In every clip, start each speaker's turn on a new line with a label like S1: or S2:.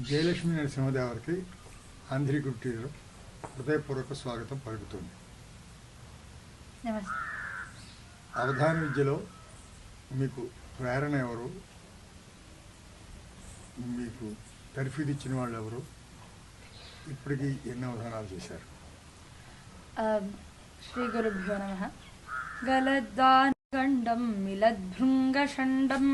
S1: జయలక్ష్మి నరసింహదేవరికి ఆంధ్రీకృతిలో హృదయపూర్వక స్వాగతం పలుకుతుంది. అవధాన విద్యలో మీకు ప్రేరణ ఎవరు? మీకు తర్ఫీదు ఇచ్చిన వాళ్ళు ఎవరు? ఇప్పటికీ ఎన్ని అవధానాలు చేశారు?
S2: శ్రీ గురుభ్యో నమః. గలద్దానగండం మిలద్భృంగషండం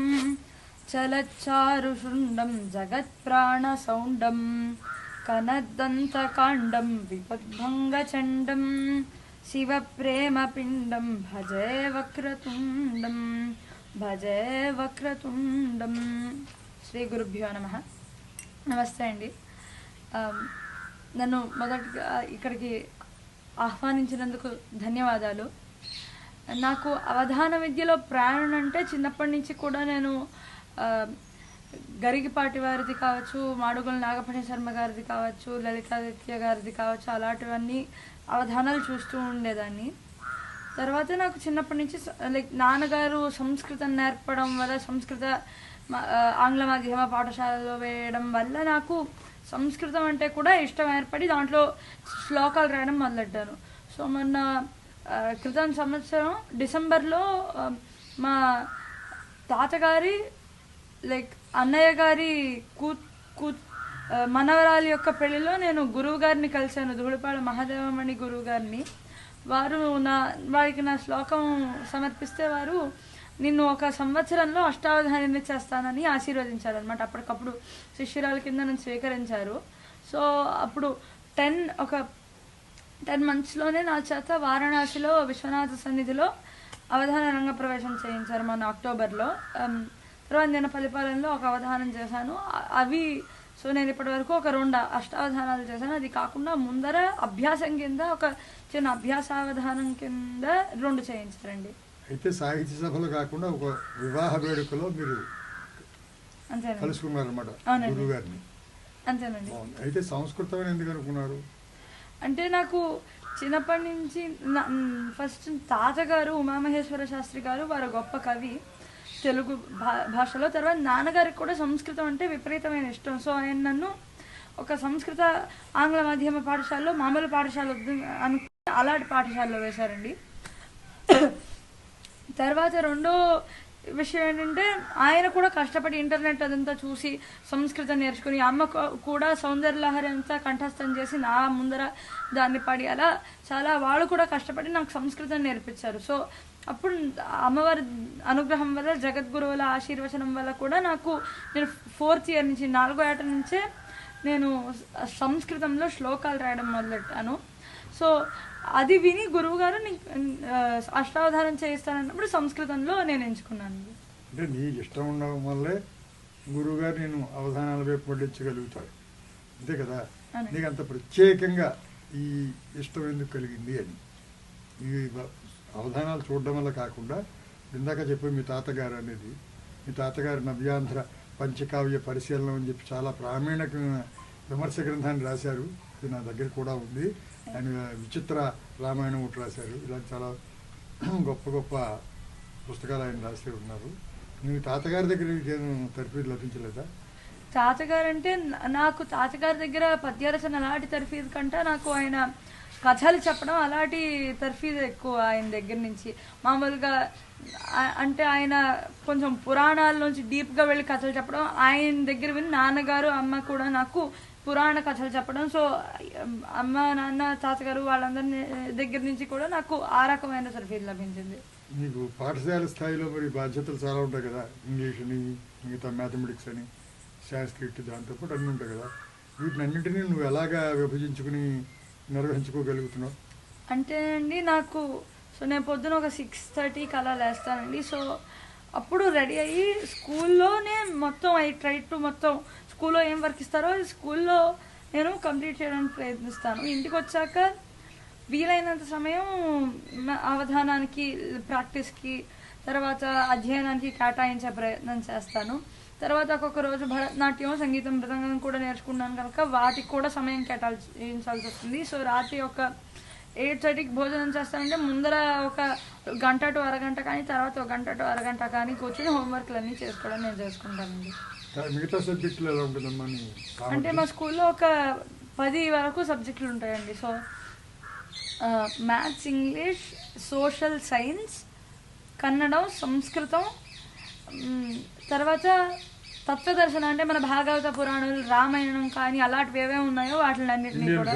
S2: చలచ్చారుషుండం జగత్ప్రాణసౌండం కనద్దంతకాండం విపద్భంగచండం శివప్రేమపిండం భజే వక్రతుండం భజే వక్రతుండం. శ్రీ గురుభ్యో నమః. నమస్తే అండి. నన్ను మొదటిగా ఇక్కడికి ఆహ్వానించినందుకు ధన్యవాదాలు. నాకు అవధాన విద్యలో ప్రేరణ అంటే చిన్నప్పటి నుంచి కూడా నేను గరిగిపాటి వారిది కావచ్చు, మాడుగుల నాగపణి శర్మ గారిది కావచ్చు, లలితాదిత్య గారిది కావచ్చు, అలాంటివన్నీ అవధానాలు చూస్తూ ఉండేదాన్ని. తర్వాత నాకు చిన్నప్పటి నుంచి నాన్నగారు సంస్కృతం నేర్పడం వల్ల, సంస్కృత ఆంగ్ల మాధ్యమ పాఠశాలలో వేయడం వల్ల నాకు సంస్కృతం అంటే కూడా ఇష్టం ఏర్పడి దాంట్లో శ్లోకాలు రాయడం మొదలెట్టాను. సో మొన్న క్రితం సంవత్సరం డిసెంబర్లో మా తాతగారి అన్నయ్య గారి మనవరాలి యొక్క పెళ్లిలో నేను గురువు గారిని కలిశాను, ధూళిపాళ మహాదేవమణి గురువు గారిని. వారికి నా శ్లోకం సమర్పిస్తే వారు నిన్ను ఒక సంవత్సరంలో అష్టావధానాన్ని చేస్తానని ఆశీర్వదించారనమాట. అప్పటికప్పుడు శిష్యురాల కింద నన్ను స్వీకరించారు. సో అప్పుడు 10 monthsలోనే నా చేత వారణాసిలో విశ్వనాథ సన్నిధిలో అవధాన రంగ ప్రవేశం చేయించారు మొన్న అక్టోబర్లో. తర్వాత నేను ఫలిపాలెంలో ఒక అవధానం చేశాను. సో నేను ఇప్పటి వరకు ఒక 2 అష్టావధానాలు చేశాను. అది కాకుండా ముందర అభ్యాసం కింద ఒక చిన్న అభ్యాసావధానం కింద 2 చేయించారండి.
S1: అయితే సాహిత్య సభలు కాకుండా ఒక వివాహ వేడుకలో మీరు కలుసుకున్నారన్నమాట గురువు గారిని.
S2: అంతేనండి.
S1: అయితే సంస్కృతం ఎందుకు అనుకున్నారు?
S2: అంటే నాకు చిన్నప్పటి నుంచి ఫస్ట్ తాతగారు ఉమామహేశ్వర శాస్త్రి గారు వారు గొప్ప కవి తెలుగు భాషలో. తర్వాత నాన్నగారికి కూడా సంస్కృతం అంటే విపరీతమైన ఇష్టం. సో ఆయన నన్ను ఒక సంస్కృత ఆంగ్ల మాధ్యమ పాఠశాలలో, మామూలు పాఠశాల అనుకుని అలాంటి పాఠశాలలో వేశారండి. తర్వాత రెండో విషయం ఏంటంటే ఆయన కూడా కష్టపడి ఇంటర్నెట్ అదంతా చూసి సంస్కృతం నేర్చుకుని, అమ్మ కూడా సౌందర్యలహరి అంతా కంఠస్థం చేసి నా ముందర దాన్ని పడి అలా చాలా వాళ్ళు కూడా కష్టపడి నాకు సంస్కృతం నేర్పించారు. సో అప్పుడు అమ్మవారి అనుగ్రహం వల్ల, జగద్గురువుల ఆశీర్వచనం వల్ల కూడా నేను 4th year నుంచి 4వ ఏట నుంచే నేను సంస్కృతంలో శ్లోకాలు రాయడం మొదలెట్టాను. సో అది విని గురువు గారు అష్టావధానం చేయిస్తానన్నప్పుడు సంస్కృతంలో నేను ఎంచుకున్నాను.
S1: అంటే నీకు ఇష్టం ఉండడం వల్లే గురువు గారు నేను అవధానాల వైపు మళ్ళించగలుగుతాడు, అంతే కదా? నీకు అంత ప్రత్యేకంగా ఈ ఇష్టం ఎందుకు కలిగింది అని? ఈ అవధానాలు చూడడం వల్ల కాకుండా ఇందాక చెప్పి మీ తాతగారు అనేది, మీ తాతగారు నవ్యాంధ్ర పంచకావ్య పరిశీలన అని చెప్పి చాలా ప్రామాణికమైన విమర్శ గ్రంథాన్ని రాశారు. ఇది నా దగ్గర కూడా ఉంది. ఆయన విచిత్ర రామాయణం ఒకటి రాశారు. ఇలాంటి చాలా గొప్ప గొప్ప పుస్తకాలు ఆయన రాసి ఉన్నారు. మీ తాతగారి దగ్గర తర్ఫీదు లభించలేదా?
S2: తాతగారు అంటే నాకు తాతగారి దగ్గర పద్యరచన అలాంటి తర్ఫీదు కంటే నాకు ఆయన కథలు చెప్పడం అలాంటి తర్ఫీదు ఎక్కువ ఆయన దగ్గర నుంచి. మామూలుగా అంటే ఆయన కొంచెం పురాణాల నుంచి డీప్గా వెళ్ళి కథలు చెప్పడం, ఆయన దగ్గర విని నాన్నగారు అమ్మ కూడా నాకు పురాణ కథలు చెప్పడం. సో అమ్మ, నాన్న, తాతగారు వాళ్ళందరి దగ్గర నుంచి కూడా నాకు ఆ రకమైన తర్ఫీదు లభించింది.
S1: నీకు పాఠశాల స్థాయిలో మరి బాధ్యతలు చాలా ఉంటాయి కదా, ఇంగ్లీష్ అని, మిగతా మ్యాథమెటిక్స్ అని, సాంస్క్రిట్, దాంతోపాటు అన్నీ ఉంటాయి కదా. వీటిని అన్నింటినీ నువ్వు ఎలాగా విభజించుకుని నిర్వహించుకోగలుగుతున్నావు?
S2: అంటే అండి నేను పొద్దున ఒక 6:30కి అలా లేస్తానండి. సో అప్పుడు రెడీ అయ్యి స్కూల్లోనే మొత్తం మొత్తం స్కూల్లో ఏం వర్క్ ఇస్తారో స్కూల్లో నేను కంప్లీట్ చేయడానికి ప్రయత్నిస్తాను. ఇంటికి వచ్చాక వీలైనంత సమయం అవధానానికి, ప్రాక్టీస్కి, తర్వాత అధ్యయనానికి కేటాయించే ప్రయత్నం చేస్తాను. తర్వాత ఒక్కొక్క రోజు భరతనాట్యం, సంగీతం, మృదంగం కూడా నేర్చుకున్నాను కనుక వాటికి కూడా సమయం కేటాయించాల్సి వస్తుంది. సో రాత్రి ఒక 8:30కి భోజనం చేస్తానంటే ముందర ఒక 1 to 1.5 గంట కానీ, తర్వాత 1 to 1.5 గంట కానీ కూర్చొని హోంవర్క్లు అన్నీ చేసుకోవడం నేను చేసుకుంటానండి.
S1: మిగతా సబ్జెక్టులు ఎలా ఉంటుందమ్మా నీ కామెంట్?
S2: అంటే మా స్కూల్లో ఒక 10 వరకు సబ్జెక్టులు ఉంటాయండి. So maths, English, social science, కన్నడం, సంస్కృతం, తర్వాత తత్వదర్శనం అంటే మన భాగవత పురాణాలు, రామాయణం కానీ అలాంటివి ఏవే ఉన్నాయో వాటిని అన్నింటినీ కూడా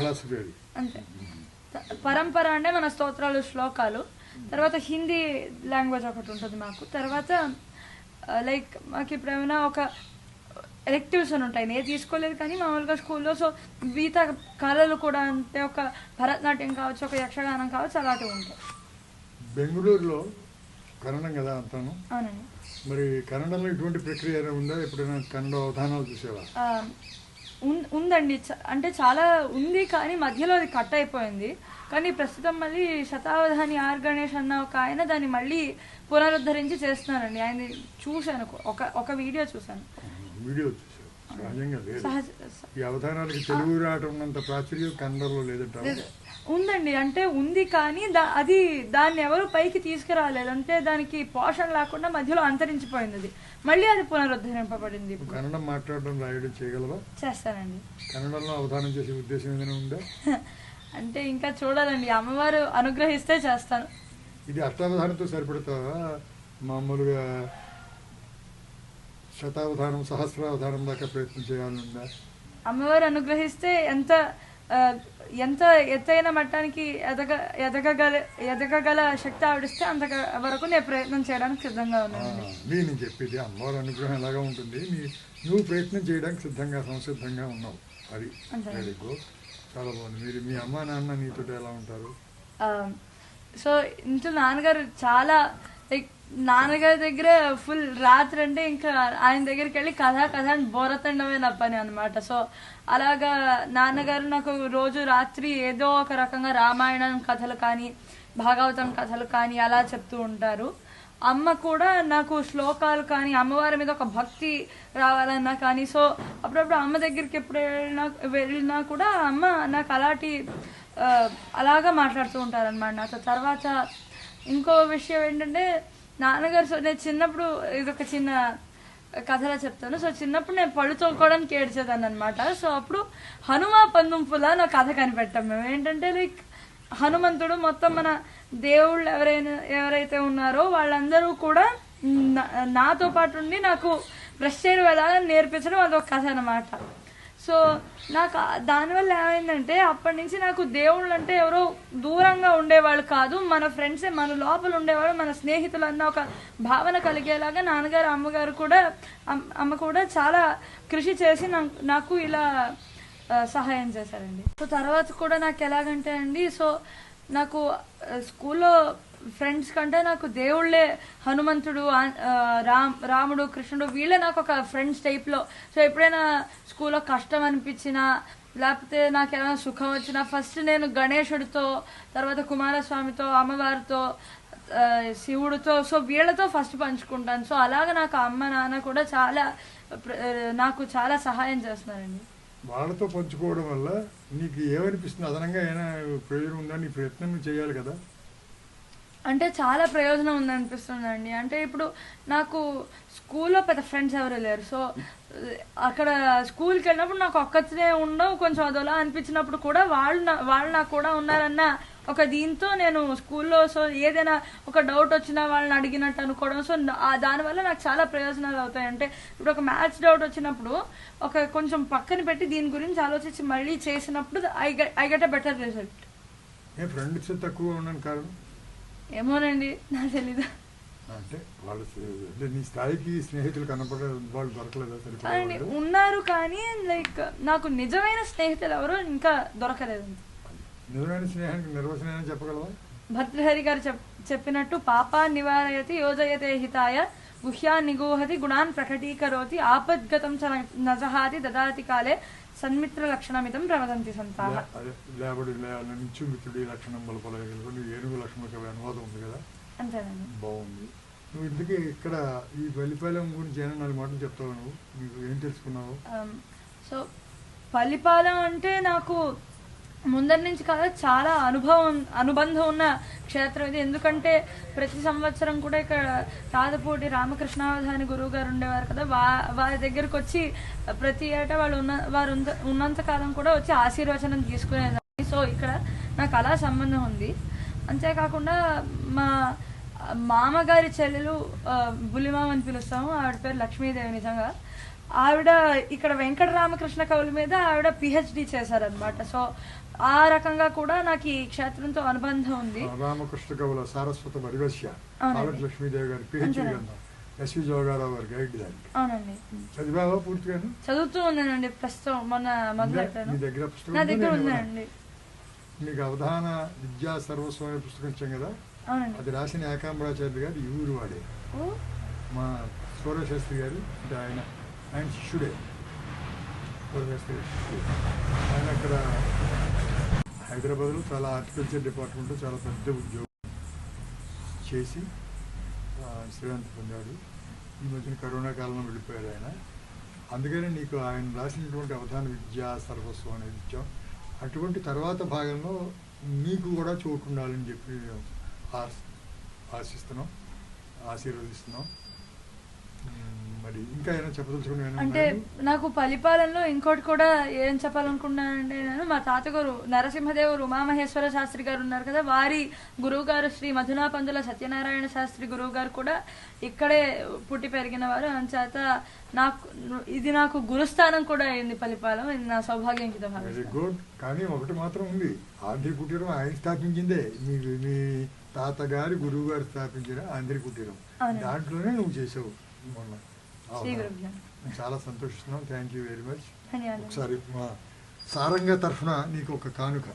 S2: అంతే. పరంపర అంటే మన స్తోత్రాలు, శ్లోకాలు. తర్వాత హిందీ లాంగ్వేజ్ ఒకటి ఉంటుంది మాకు. తర్వాత లైక్ మాకు ఇప్పుడు ఏమైనా ఒక ఎలెక్టివ్స్ అని ఉంటాయి, నేను తీసుకోలేదు కానీ మామూలుగా స్కూల్లో. సో మిగతా కళలు కూడా అంటే ఒక భరతనాట్యం కావచ్చు, ఒక యక్షగానం కావచ్చు, అలాంటివి ఉంటాయి.
S1: బెంగళూరులో కన్నడం కదా అంతాను?
S2: అవునండి.
S1: మరి కన్నడంలో ఇటువంటి ప్రక్రియ ఉందా? ఎప్పుడైనా కన్నడ అవధానాలు చూసేవా?
S2: ఉందండి, అంటే చాలా ఉంది కానీ మధ్యలో అది కట్ అయిపోయింది. కానీ ప్రస్తుతం మళ్ళీ శతావధాని ఆర్ గణేష్ అన్న ఒక ఆయన దాన్ని మళ్ళీ పునరుద్ధరించి చేస్తున్నారండి. ఆయన చూశాను, ఒక వీడియో చూశాను.
S1: వీడియో చూసావు? సహజంగా లేదు. ఈ అవధానాలకి తెలుగు రావటం ఉన్నంత ప్రాచుర్యం కన్నడలో లేదంటారు?
S2: ఉందండి, అంటే ఉంది కానీ అది దాన్ని ఎవరు పైకి తీసుకురాలేదు. అంటే దానికి పోషణ లేకుండా మధ్యలో అంతరించిపోయింది. అది మళ్ళీ అది పునరుద్ధరింపబడింది.
S1: కన్నడం మాట్లాడడం, రాయడం చేయగలవా?
S2: చేస్తానండి.
S1: కన్నడంలో అవధానం చేసే ఉద్దేశం ఏదైనా ఉందా?
S2: అంటే ఇంకా చూడాలండి, అమ్మవారు అనుగ్రహిస్తే చేస్తాను.
S1: ఇది అష్టావధానంతో సరిపడతావా? మామూలుగా శతావధానం, సహస్రావధానం దాకా ప్రయత్నం చేయాలనుందా?
S2: అమ్మవారు అనుగ్రహిస్తే ఎంత ఎత్తైన మట్టానికి ఎదగగల శక్తి ఆవిడిస్తే అంత వరకు నేను ప్రయత్నం చేయడానికి సిద్ధంగా ఉన్నాను.
S1: నేను చెప్పేది అమ్మవారి అనుగ్రహం ఎలాగా ఉంటుంది, నువ్వు ప్రయత్నం చేయడానికి సంసిద్ధంగా ఉన్నావు. అది చాలా బాగుంది. మీ అమ్మ నాన్న నీతో ఎలా ఉంటారు?
S2: సో ఇంట్లో నాన్నగారు చాలా లైక్ నాన్నగారి దగ్గర ఫుల్ రాత్రి అంటే ఇంకా ఆయన దగ్గరికి వెళ్ళి కథ అని బోరతండమే నా పని అనమాట. సో అలాగా నాన్నగారు నాకు రోజు రాత్రి ఏదో ఒక రకంగా రామాయణం కథలు కానీ, భాగవతం కథలు కానీ అలా చెప్తూ ఉంటారు. అమ్మ కూడా నాకు శ్లోకాలు కానీ, అమ్మవారి మీద ఒక భక్తి రావాలన్నా కానీ, సో అప్పుడప్పుడు అమ్మ దగ్గరికి ఎప్పుడు వెళ్ళినా కూడా అమ్మ నాకు అలాగా మాట్లాడుతూ ఉంటారనమాట నాతో. తర్వాత ఇంకో విషయం ఏంటంటే నాన్నగారు, సో నేను చిన్నప్పుడు ఇదొక చిన్న కథలా చెప్తాను. సో చిన్నప్పుడు నేను పళ్ళు తోలుకోవడానికి ఏడ్చేదాన్ని అనమాట. సో అప్పుడు హనుమ పందుంపులా నా కథ కనిపెట్టాం మేము. ఏంటంటే లైక్ హనుమంతుడు మొత్తం మన దేవుళ్ళు ఎవరైతే ఉన్నారో వాళ్ళందరూ కూడా నాతో పాటు ఉండి నాకు బ్రష్ చేయడం ఎలా నేర్పించడం అదొక కథ అనమాట. సో నాకు దానివల్ల ఏమైందంటే అప్పటి నుంచి నాకు దేవుళ్ళు అంటే ఎవరో దూరంగా ఉండేవాళ్ళు కాదు, మన ఫ్రెండ్సే, మన లోపల ఉండేవాళ్ళు, మన స్నేహితులు అన్న ఒక భావన కలిగేలాగా నాన్నగారు అమ్మ కూడా చాలా కృషి చేసి నాకు ఇలా సహాయం చేశారండి. సో తర్వాత కూడా నాకు ఎలాగంటే అండి, సో నాకు స్కూల్లో ఫ్రెండ్స్ కంటే నాకు దేవుళ్ళే, హనుమంతుడు, రాముడు, కృష్ణుడు, వీళ్ళే నాకు ఒక ఫ్రెండ్స్ టైప్లో. సో ఎప్పుడైనా స్కూల్లో కష్టం అనిపించినా లేకపోతే నాకు ఏమైనా సుఖం వచ్చినా ఫస్ట్ నేను గణేశుడితో, తర్వాత కుమారస్వామితో, అమ్మవారితో, శివుడితో, సో వీళ్ళతో ఫస్ట్ పంచుకుంటాను. సో అలాగా నాకు అమ్మ నాన్న కూడా నాకు చాలా సహాయం చేస్తున్నారండి.
S1: వాళ్ళతో పంచుకోవడం వల్ల నీకు ఏమనిపిస్తుంది? అదనంగా ఏమైనా ప్రయోజనం ఉందా? నీ ప్రయత్నం చేయాలి కదా.
S2: అంటే చాలా ప్రయోజనం ఉందనిపిస్తుందండి. అంటే ఇప్పుడు నాకు స్కూల్లో పెద్ద ఫ్రెండ్స్ ఎవరు లేరు. సో అక్కడ స్కూల్కి వెళ్ళినప్పుడు నాకు ఒక్కనే ఉండవు, కొంచెం అదోలా అనిపించినప్పుడు కూడా వాళ్ళు నాకు కూడా ఉన్నారన్న ఒక దీంతో నేను స్కూల్లో సో ఏదైనా ఒక డౌట్ వచ్చినా వాళ్ళని అడిగినట్టు అనుకోవడం. సో దానివల్ల నాకు చాలా ప్రయోజనాలు అవుతాయి. అంటే ఇప్పుడు ఒక మ్యాథ్స్ డౌట్ వచ్చినప్పుడు కొంచెం పక్కన పెట్టి దీని గురించి ఆలోచించి మళ్ళీ చేసినప్పుడు I get a better result.
S1: Friends తక్కువ ఉండని కారణం
S2: ఏమోనండి, నాకు తెలీదు.
S1: అంటే వాళ్ళు నీ స్థాయికి స్నేహితులు కనపడే వాళ్ళు దొరకలేదు?
S2: ఉన్నారు కానీ లైక్ నాకు నిజమైన స్నేహితులు ఎవరో ఇంకా దొరకలేదు.
S1: నిజమైన స్నేహానికి నిర్వచనం చెప్పగలవా?
S2: భర్తృహరి గారు చెప్పినట్టు పాపా నివారయతి యోజయతే హితాయ గుహ్యా నిగూహతి గుణాన్ ప్రకటీకరోతి ఆపద్గతం చ నజహాతి దదాతి కాలే సన్మిత్ర లక్షణమితం ప్రవదంతి సంతాహ.
S1: లేబడి నుంచి మిత్రుడి లక్షణం బలపలగలుగుని ఏనుగు లక్షణం అనువాదం ఉంది కదా.
S2: అంతేనండి.
S1: బాగుంది. నువ్వు ఇందుకే ఇక్కడ ఈ పల్లిపాలెం గురించి ఏమైనా 4 మాటలు చెప్తావు. నువ్వు నీకు ఏం తెలుసుకున్నావు?
S2: సో పల్లిపాలెం అంటే నాకు ముందరి నుంచి కాదు, చాలా అనుబంధం ఉన్న క్షేత్రం ఇది. ఎందుకంటే ప్రతి సంవత్సరం కూడా ఇక్కడ తాతపూటి రామకృష్ణావధాని గురువు గారు ఉండేవారు కదా, వారి దగ్గరకు వచ్చి ప్రతి ఏటా వారు ఉన్నంత కాలం కూడా వచ్చి ఆశీర్వచనం తీసుకునేదాన్ని. సో ఇక్కడ నాకు అలా సంబంధం ఉంది. అంతేకాకుండా మా మామగారి చెల్లెలు బుల్లిమామ అని పిలుస్తాము, ఆవిడ పేరు లక్ష్మీదేవి. నిజంగా ఆవిడ ఇక్కడ వెంకటరామకృష్ణ కవుల మీద ఆవిడ పిహెచ్డి చేశారనమాట. సో ఆ రకంగా కూడా నాకు ఈ క్షేత్రంతో అనుబంధం ఉంది.
S1: రామకృష్ణ కవుల సారస్వత పరివేశ్య లక్ష్మీదేవి గారి పిహెచ్డి గ్రంథం ఎస్వి జోగారావు గారి గైడ్ దానికి.
S2: అవునండి,
S1: చదివావా పూర్తిగా?
S2: చదువుతూ ఉన్నానండి, ప్రస్తుతం మొన్న మొదలెట్టాను. నా దగ్గర ఉందండి.
S1: మీకు అవధాన విద్యా సర్వస్వం అనే పుస్తకం ఇచ్చాం కదా, అది రాసిన ఏకాంబరాచార్య గారు ఈ ఊరు వాడే, మా సూర్యశాస్త్రి గారు. అంటే ఆయన శిష్యుడే, సూర్యశాస్త్రి శిష్యుడే. ఆయన అక్కడ హైదరాబాద్లో చాలా హార్టికల్చర్ డిపార్ట్మెంట్లో చాలా పెద్ద ఉద్యోగం చేసి శ్రీవంతి పొందాడు. ఈ మధ్యన కరోనా కాలంలో వెళ్ళిపోయారు ఆయన. అందుకని నీకు ఆయన రాసినటువంటి అవధాన విద్యా సర్వస్వం అనేది ఇచ్చాం. అటువంటి తర్వాత భాగంలో నీకు కూడా చోటు ఉండాలని చెప్పి ఆశిస్తున్నాం, ఆశీర్వదిస్తున్నాం. మరి ఇంకా ఏమైనా చెప్పదలుచుకున్నాను
S2: అంటే నాకు పలిపాలెంలో ఇంకోటి కూడా ఏం చెప్పాలనుకున్నానంటే, నేను మా తాతగారు నరసింహదేవురు ఉమామహేశ్వర శాస్త్రి గారు ఉన్నారు కదా, వారి గురువు గారు శ్రీ మధునాపందుల సత్యనారాయణ శాస్త్రి గురువు గారు కూడా ఇక్కడే పుట్టి పెరిగిన వారు. అంచేత నాకు గురుస్థానం కూడా అయింది పలిపాలెం. ఇది నా సౌభాగ్యం కింద భావిస్తాను.
S1: Very good. కానీ ఒకటి మాత్రం ఉంది, ఆంధ్రీ కుటీరం ఆయన స్థాపించిందే. మీ తాతగారి గురువు గారు స్థాపించిన ఆంధ్రీ కుటీరం, దాంట్లోనే నువ్వు చేసావు మొన్న. చాలా సంతోషిస్తున్నాం. Thank you very much. ఒకసారి మా సారంగ తరఫున నీకు ఒక కానుక.